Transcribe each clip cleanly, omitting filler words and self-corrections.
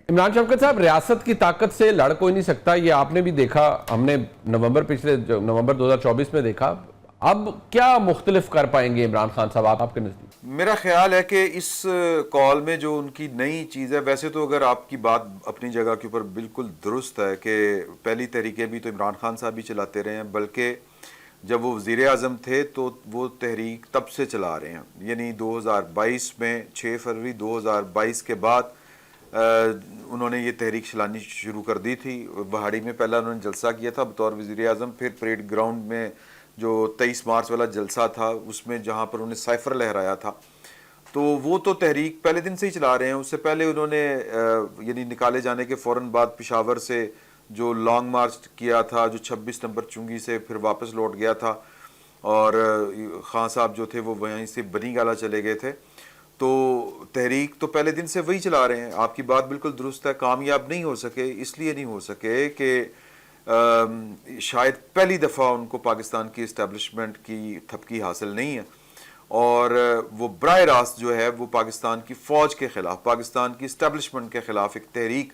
इमरान शौकत साहब, रियासत की ताकत से लड़ कोई नहीं सकता, ये आपने भी देखा, हमने नवंबर 2024 में देखा। अब क्या मुख्तलिफ कर पाएंगे इमरान खान साहब आपके नजदीक? मेरा ख्याल है कि इस कॉल में जो उनकी नई चीज़ है, वैसे तो अगर आपकी बात अपनी जगह के ऊपर बिल्कुल दुरुस्त है कि पहली तहरीकें भी तो इमरान खान साहब ही चलाते रहे हैं, बल्कि जब वो वज़ीर आज़म थे तो वो तहरीक तब से चला रहे हैं, यानी 2022 में 6 फरवरी 2022 के बाद उन्होंने ये तहरीक चलानी शुरू कर दी थी। बहाड़ी में पहला उन्होंने जलसा किया था बतौर वज़ीर आज़म, फिर परेड ग्राउंड में जो 23 मार्च वाला जलसा था उसमें जहाँ पर उन्होंने साइफर लहराया था, तो वो तो तहरीक पहले दिन से ही चला रहे हैं। उससे पहले उन्होंने यानी निकाले जाने के फ़ौरन बाद पेशावर से जो लॉन्ग मार्च किया था, जो 26 नंबर चुंगी से फिर वापस लौट गया था, और खान साहब जो थे वो वहीं से बनी गाला चले गए थे। तो तहरीक तो पहले दिन से वही चला रहे हैं। आपकी बात बिल्कुल दुरुस्त है, कामयाब नहीं हो सके, इसलिए नहीं हो सके कि शायद पहली दफ़ा उनको पाकिस्तान की इस्टेब्लिशमेंट की थपकी हासिल नहीं है, और वो बराह रास्त जो है वो पाकिस्तान की फ़ौज के ख़िलाफ़, पाकिस्तान की इस्टेब्लिशमेंट के ख़िलाफ़ एक तहरीक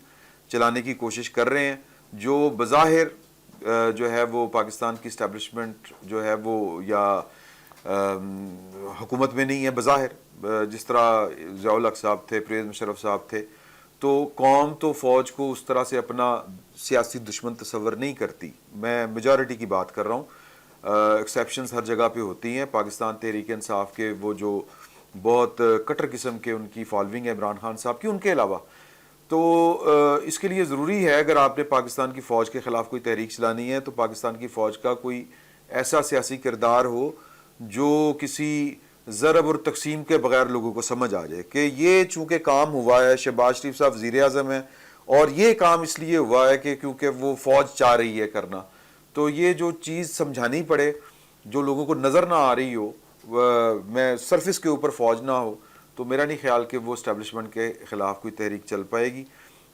चलाने की कोशिश कर रहे हैं, जो बज़ाहिर जो है वो पाकिस्तान की इस्टेब्लिशमेंट जो है वो या हुकूमत में नहीं है बज़ाहिर। जिस तरह ज़ियाउल हक साहब थे, परवेज़ मुशर्रफ साहब थे, तो कौम तो फ़ौज को उस तरह से अपना सियासी दुश्मन तस्वर नहीं करती। मैं मेजॉरिटी की बात कर रहा हूँ, एक्सेप्शंस हर जगह पे होती हैं। पाकिस्तान तहरीक इंसाफ के वो जो बहुत कटर किस्म के उनकी फॉलोइंग है इमरान खान साहब की, उनके अलावा तो इसके लिए ज़रूरी है, अगर आपने पाकिस्तान की फ़ौज के ख़िलाफ़ कोई तहरीक चलानी है तो पाकिस्तान की फ़ौज का कोई ऐसा सियासी किरदार हो जो किसी ज़रब और तकसीम के बगैर लोगों को समझ आ जाए कि ये चूँकि काम हुआ है, शहबाज शरीफ साहब वज़ीर आज़म है, और ये काम इसलिए हुआ है कि क्योंकि वो फ़ौज चाह रही है करना। तो ये जो चीज़ समझानी पड़े, जो लोगों को नज़र ना आ रही हो, मैं सरफेस के ऊपर फ़ौज ना हो, तो मेरा नहीं ख्याल कि वो इस्टेब्लिशमेंट के ख़िलाफ़ कोई तहरीक चल पाएगी।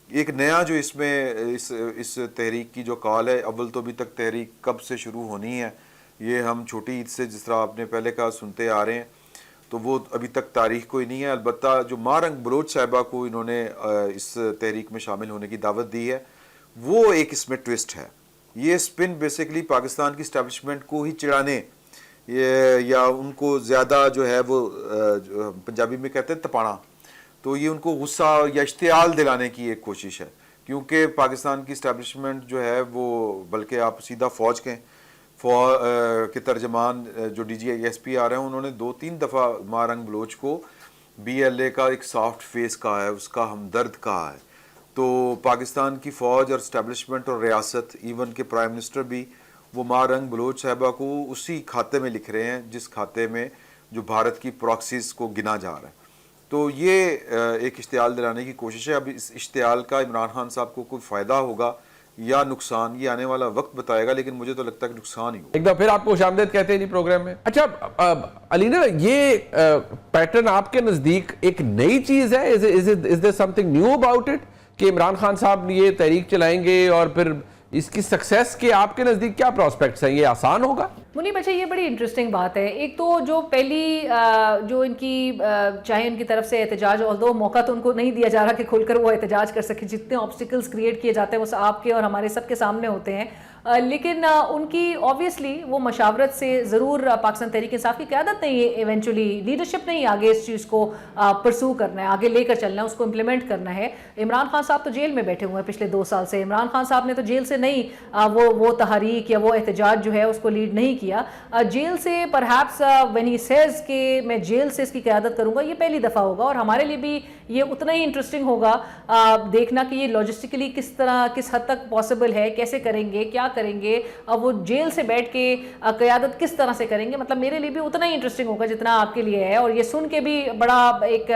एक नया जो इसमें इस तहरीक की जो कॉल है, अव्वल तो अभी तक तहरीक कब से शुरू होनी है ये हम छोटी ईद से, जिस तरह आपने पहले कहा, सुनते आ रहे हैं, तो वो अभी तक तारीख कोई नहीं है। अलबत्ता जो मारंग बलोच साहिबा को इन्होंने इस तहरीक में शामिल होने की दावत दी है, वो एक इसमें ट्विस्ट है। ये स्पिन बेसिकली पाकिस्तान की इस्टेब्लिशमेंट को ही चिढ़ाने या उनको ज़्यादा जो है वो पंजाबी में कहते हैं तपाना, तो ये उनको गुस्सा या इश्तियाल दिलाने की एक कोशिश है, क्योंकि पाकिस्तान की इस्टेब्लिशमेंट जो है वो, बल्कि आप सीधा फ़ौज के तर्जमान जो DGSP आ रहे हैं, उन्होंने 2-3 दफ़ा मारंग बलोच को BLA का एक सॉफ्ट फेस कहा है, उसका हमदर्द कहा है। तो पाकिस्तान की फ़ौज और इस्टेब्लिशमेंट और रियासत, इवन के प्राइम मिनिस्टर भी वो मारंग बलोच साहिबा को उसी खाते में लिख रहे हैं जिस खाते में जो भारत की प्रॉक्सीज़ को गिना जा रहा है। तो ये एक इश्तियाल दिलाने की कोशिश है। अब इस इश्तियाल का इमरान खान साहब को कोई फ़ायदा होगा या नुकसान, ये आने वाला वक्त बताएगा, लेकिन मुझे तो लगता है कि नुकसान ही होगा। एक बार फिर आपको खुशामदीद कहते हैं जी प्रोग्राम में। अच्छा अलीना, ये पैटर्न आपके नजदीक एक नई चीज है? Is there something new about it कि इमरान खान साहब ये तहरीक चलाएंगे और फिर इसकी सक्सेस के आपके नजदीक क्या प्रोस्पेक्ट्स हैं? ये आसान होगा? मुनीब, अच्छा, ये बड़ी इंटरेस्टिंग बात है। एक तो जो पहली जो इनकी चाहे उनकी तरफ से एहतजाज, ऑल्दो मौका तो उनको नहीं दिया जा रहा कि खुलकर वो एहतजाज कर सके, जितने ऑब्स्टिकल्स क्रिएट किए जाते हैं वो आपके और हमारे सबके सामने होते हैं, लेकिन उनकी ऑब्वियसली वो मशावरत से ज़रूर पाकिस्तान तहरीक इंसाफ की क़यादत नहीं है, इवेंचुअली लीडरशिप नहीं आगे इस चीज़ को परसू करना है, आगे लेकर चलना है, उसको इम्प्लीमेंट करना है। इमरान खान साहब तो जेल में बैठे हुए हैं पिछले 2 साल से। इमरान खान साहब ने तो जेल से नहीं वो तहरीक या वो एहतजाज जो है उसको लीड नहीं किया। जेल से परहैप्स व्हेन ही सेज कि मैं जेल से इसकी क़यादत करूँगा, ये पहली दफ़ा होगा, और हमारे लिए भी ये उतना ही इंटरेस्टिंग होगा देखना कि ये लॉजिस्टिकली किस हद तक पॉसिबल है, कैसे करेंगे, क्या करेंगे, अब वो जेल से बैठ के क़यादत किस तरह से करेंगे। मतलब मेरे लिए भी उतना ही इंटरेस्टिंग होगा जितना आपके लिए है, और ये सुन के भी बड़ा एक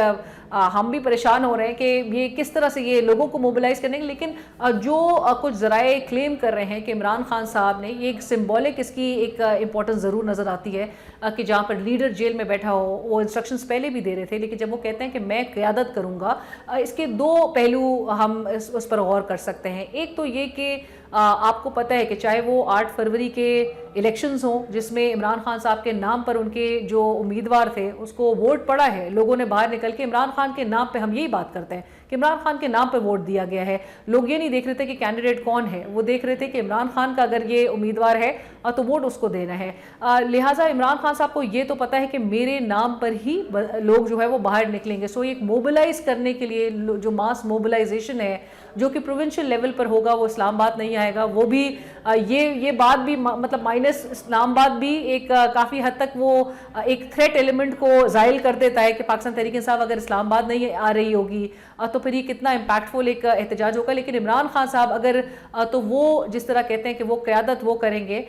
हम भी परेशान हो रहे हैं कि ये किस तरह से ये लोगों को मोबिलाइज करने के। लेकिन जो कुछ ज़राए क्लेम कर रहे हैं कि इमरान खान साहब ने ये एक सिंबॉलिक, इसकी एक इंपॉर्टेंस ज़रूर नज़र आती है कि जहाँ पर लीडर जेल में बैठा हो, वो इंस्ट्रक्शंस पहले भी दे रहे थे, लेकिन जब वो कहते हैं कि मैं क़यादत करूँगा, इसके 2 पहलू हम उस पर गौर कर सकते हैं। एक तो ये कि आपको पता है कि चाहे वो 8 फरवरी के इलेक्शंस हों जिसमें इमरान खान साहब के नाम पर उनके जो उम्मीदवार थे उसको वोट पड़ा है, लोगों ने बाहर निकल के इमरान खान के नाम पे, हम यही बात करते हैं कि इमरान खान के नाम पर वोट दिया गया है। लोग ये नहीं देख रहे थे कि कैंडिडेट कौन है, वो देख रहे थे कि इमरान खान का अगर ये उम्मीदवार है तो वोट उसको देना है। लिहाजा इमरान खान साहब को ये तो पता है कि मेरे नाम पर ही लोग जो है वो बाहर निकलेंगे। सो एक मोबिलाइज करने के लिए जो मास मोबिलाइजेशन है जो कि प्रोविंशियल लेवल पर होगा, वो इस्लामाबाद नहीं आएगा। वो भी ये बात भी मतलब माइनस इस्लामाबाद भी एक काफ़ी हद तक वो एक थ्रेट एलिमेंट को ज़ाइल कर देता है कि पाकिस्तान तहरीक इंसाफ अगर इस्लामाबाद नहीं आ रही होगी तो फिर ये कितना इम्पैक्टफुल एक एहतजाज होगा। लेकिन इमरान खान साहब अगर तो वो जिस तरह कहते हैं कि वो क़यादत वो करेंगे,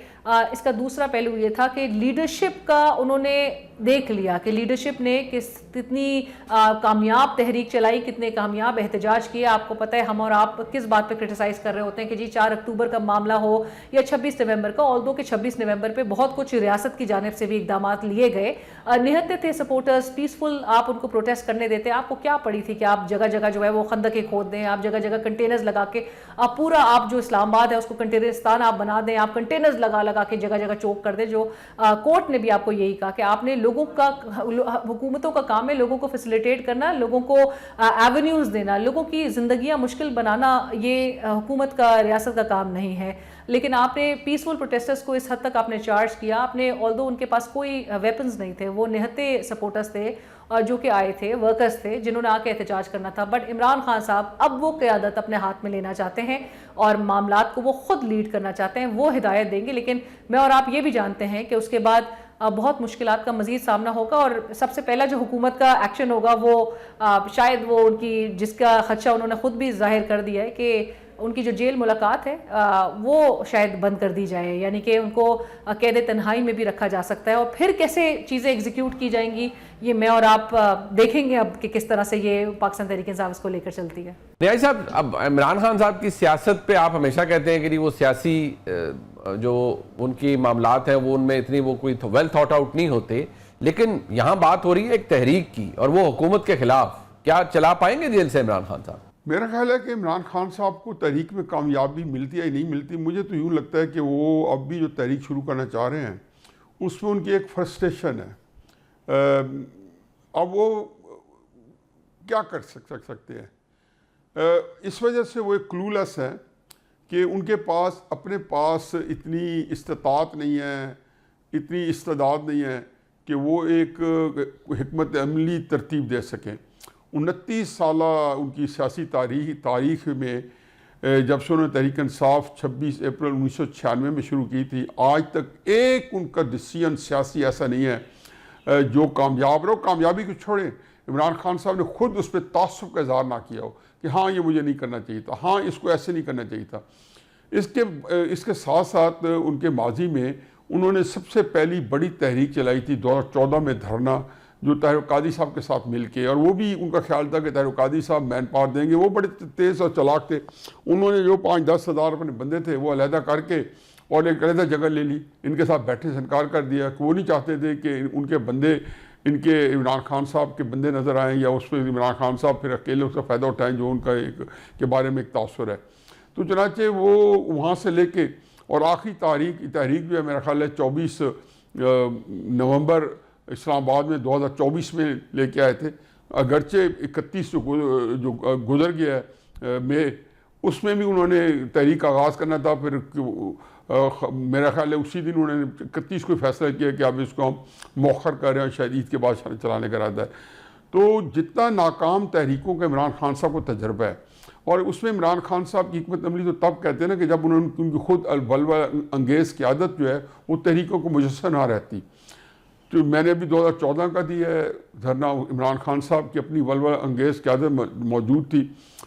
इसका दूसरा पहलू ये था कि लीडरशिप का उन्होंने देख लिया कि लीडरशिप ने कितनी कामयाब तहरीक चलाई, कितने कामयाब एहतजाज किए। आपको पता है हम और आप किस बात पे क्रिटिसाइज़ कर रहे होते हैं कि जी 4 अक्टूबर का मामला हो या 26 नवंबर का, ऑल्दो कि 26 नवंबर पे बहुत कुछ रियासत की जानिब से भी इकदाम लिए गए, निहत्ते थे सपोर्टर्स, पीसफुल आप उनको प्रोटेस्ट करने देते। आपको क्या पड़ी थी कि आप जगह जगह जो है वो खंदकें खोद दें, आप जगह जगह कंटेनर्स लगा के आप पूरा आप जो इस्लामाबाद है उसको कंटेनरिस्तान आप बना दें, आप कंटेनर्स लगा के जगह जगह चौक कर दें। जो कोर्ट ने भी आपको यही कहा कि आपने लोगों का, हुकूमतों का काम है लोगों को फैसिलिटेट करना, लोगों को एवेन्यूज़ देना, लोगों की ज़िंदगियाँ मुश्किल बनाना, ये हुकूमत का, रियासत का काम नहीं है। लेकिन आपने पीसफुल प्रोटेस्टर्स को इस हद तक आपने चार्ज किया। आपने ऑल्दो उनके पास कोई वेपन्स नहीं थे, वो निहत्ते सपोर्टर्स थे जो कि आए थे, वर्कर्स थे जिन्होंने आके एहतजाज करना था। बट इमरान खान साहब अब वो क़यादत अपने हाथ में लेना चाहते हैं और मामलात को वो खुद लीड करना चाहते हैं, वो हिदायत देंगे। लेकिन मैं और आप ये भी जानते हैं कि उसके बाद बहुत मुश्किलात का मज़ीद सामना होगा और सबसे पहला जो हुकूमत का एक्शन होगा वो शायद वो उनकी, जिसका खदशा उन्होंने ख़ुद भी जाहिर कर दिया है कि उनकी जो जेल मुलाकात है वो शायद बंद कर दी जाए, यानी कि उनको कैद तन्हाई में भी रखा जा सकता है। और फिर कैसे चीज़ें एग्जीक्यूट की जाएंगी ये मैं और आप देखेंगे अब कि किस तरह से ये पाकिस्तान तहरीक इंसाफ इसको लेकर चलती है। नियाज़ साहब, अब इमरान खान साहब की सियासत पे आप हमेशा कहते हैं कि वो सियासी जो उनकी मामलात हैं वो उनमें इतनी वो कोई वेल थॉट आउट नहीं होते, लेकिन यहाँ बात हो रही है एक तहरीक की और वो हुकूमत के खिलाफ, क्या चला पाएंगे जेल से इमरान खान साहब? मेरा ख्याल है कि इमरान खान साहब को तहरीक में कामयाबी मिलती है या नहीं मिलती। मुझे तो यूँ लगता है कि वो अब भी जो तहरीक शुरू करना चाह रहे हैं उसमें उनकी एक फ्रस्ट्रेशन है। अब वो क्या कर सकते हैं, इस वजह से वो एक क्लूलेस है कि उनके पास अपने पास इतनी इस्तात नहीं है, इतनी इस्तेदाद नहीं है कि वो एक हिकमत अमली तरतीब दे सकें। 29 साल उनकी सियासी तारीख में जब से उन्होंने तहरीक इंसाफ 26 अप्रैल 1996 में शुरू की थी, आज तक एक उनका डिसीजन सियासी ऐसा नहीं है जो कामयाब रहो। कामयाबी को छोड़ें, इमरान खान साहब ने खुद उस पर तासुब का इज़हार ना किया हो कि हाँ ये मुझे नहीं करना चाहिए था, हाँ इसको ऐसे नहीं करना चाहिए था। इसके साथ साथ उनके माजी में उन्होंने सबसे पहली बड़ी तहरीक चलाई थी 2014 में, धरना, जो ताहिर कादी साहब के साथ मिलके, और वो भी उनका ख्याल था कि ताहिर कादी साहब मैन पावर देंगे। वो बड़े तेज़ और चलाक थे। उन्होंने जो 5-10 हज़ार अपने बंदे थे वो अलहदा करके और एक अलहदा जगह ले ली, इनके साथ बैठने से इनकार कर दिया कि वो नहीं चाहते थे कि उनके बंदे इनके इमरान खान साहब के बंदे नज़र आएँ या उस पर इमरान खान साहब फिर अकेले उसका फ़ायदा उठाएँ जो उनका एक के बारे में एक तासुर है। तो चनाचे वो वहाँ से लेके और आखिरी तहरीक जो है मेरा ख्याल है 24 नवंबर इस्लामाबाद में 2024 में लेके आए थे। अगरचे 31 जो गुजर गया है में, उसमें भी उन्होंने तहरीक का आगाज़ करना था। फिर मेरा ख्याल है उसी दिन उन्होंने 31 को फैसला किया कि अब इसको हम मौखर कर रहे हैं, शायद ईद के बाद चलाने का इरादा है। तो जितना नाकाम तहरीकों का इमरान खान साहब को तजर्बा है, और उसमें इमरान खान साहब की हिकमत अमली तो तब कहते हैं ना कि जब उनकी खुद वल्वला अंगेज़ क़यादत जो है वो तहरीकों को मुयस्सर ना रहती। तो मैंने अभी 2014 का दिया है धरना, इमरान खान साहब की अपनी वल्वला अंगेज़ क़यादत मौजूद थी।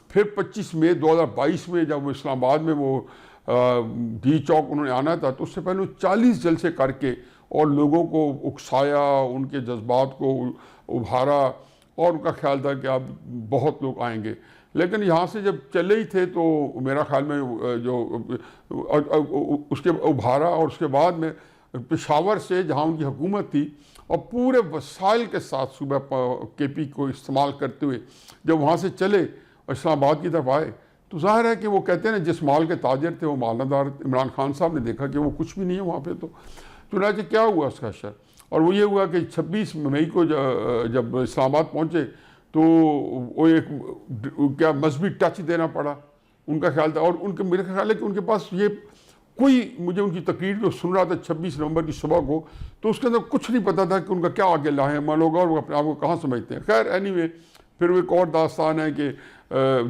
फिर 25 मई 2022 में जब वो इस्लामाबाद में वो डी चौक उन्होंने आना था, तो उससे पहले 40 जलसे करके और लोगों को उकसाया, उनके जज्बात को उभारा, और उनका ख्याल था कि अब बहुत लोग आएंगे। लेकिन यहाँ से जब चले ही थे तो मेरा ख्याल में जो उसके उभारा, और उसके बाद में पेशावर से जहाँ उनकी हुकूमत थी और पूरे वसाइल के साथ सूबा KP को इस्तेमाल करते हुए जब वहाँ से चले इस्लामाबाद की तरफ आए, तो जाहिर है कि वो कहते हैं ना जिस माल के ताजर थे वो मालदार। इमरान खान साहब ने देखा कि वो कुछ भी नहीं है वहाँ पे। तो चुनाचे क्या हुआ उसका असर, और वो ये हुआ कि 26 मई को जब इस्लामाबाद पहुँचे तो वो एक क्या मजहबी टच देना पड़ा, उनका ख्याल था। और उनके मेरा ख्याल है कि उनके पास ये कोई, मुझे उनकी तकरीर जो सुन रहा था 26 नवंबर की सुबह को, तो उसके अंदर कुछ नहीं पता था कि उनका क्या आगे लाहेमान होगा और वो अपने आप को कहाँ समझते हैं। खैर एनीवे, फिर वो एक और दास्तान है कि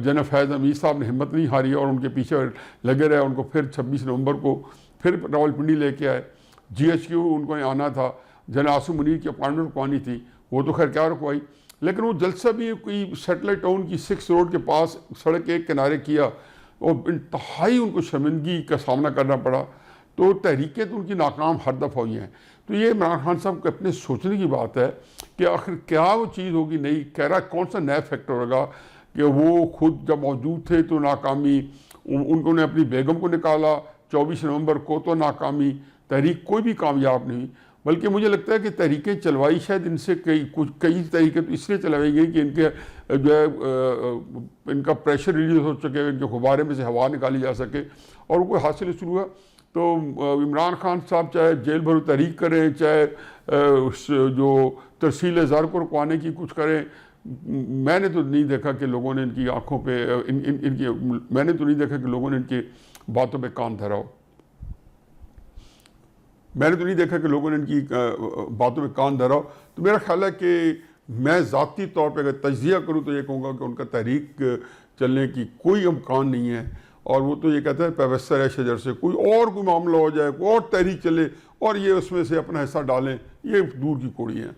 जनाब फैज़ हमीद साहब ने हिम्मत नहीं हारी और उनके पीछे लगे रहे। उनको फिर 26 नवंबर को फिर रावलपिंडी लेके आए। GHQ उनको आना था, जनाब आसिम मुनीर की अपॉइंटमेंट रखवानी थी, वो तो खैर क्या रखवाई, लेकिन वो जलसा भी कोई सेटेलाइट टाउन की 6 रोड के पास सड़क के एक किनारे किया और इंतहाई उनको शर्मिंदगी का सामना करना पड़ा। तो तहरीकें तो उनकी नाकाम हर दफ़ा हुई हैं। तो ये इमरान खान साहब को अपने सोचने की बात है कि आखिर क्या वो चीज़ होगी, नहीं कह रहा कौन सा नया फैक्टर होगा कि वो खुद जब मौजूद थे तो नाकामी, उन्होंने अपनी बेगम को निकाला 24 नवंबर को तो नाकामी, तहरीक कोई भी कामयाब नहीं। बल्कि मुझे लगता है कि तहरीकें चलवाई शायद इनसे कई तहरीकें तो इसलिए चलवाई गई कि इनके जो है इनका प्रेशर रिलीज हो सके, इनके गुब्बारे में से हवा निकाली जा सके, और वो हासिल शुरू हुआ। तो इमरान खान साहब चाहे जेल भरो तहरीक करें, चाहे जो तरसील ज़र को रुकवाने की कुछ करें, मैंने तो नहीं देखा कि लोगों ने इनकी आंखों पे इनकी मैंने तो नहीं देखा कि लोगों ने इनकी बातों पे कान धरा हो। मैंने तो नहीं देखा कि लोगों ने इनकी बातों में कान धरा हो। तो मेरा ख्याल है कि मैं ज़ाती तौर पे अगर तज्जिया करूँ तो ये कहूँगा कि उनका तहरीक चलने की कोई इम्कान नहीं है। और वो तो ये कहते हैं पैवस्तर है शजर से, कोई मामला हो जाए, कोई और तहरीक चले और ये उसमें से अपना हिस्सा डालें, ये दूर की कौड़ी है।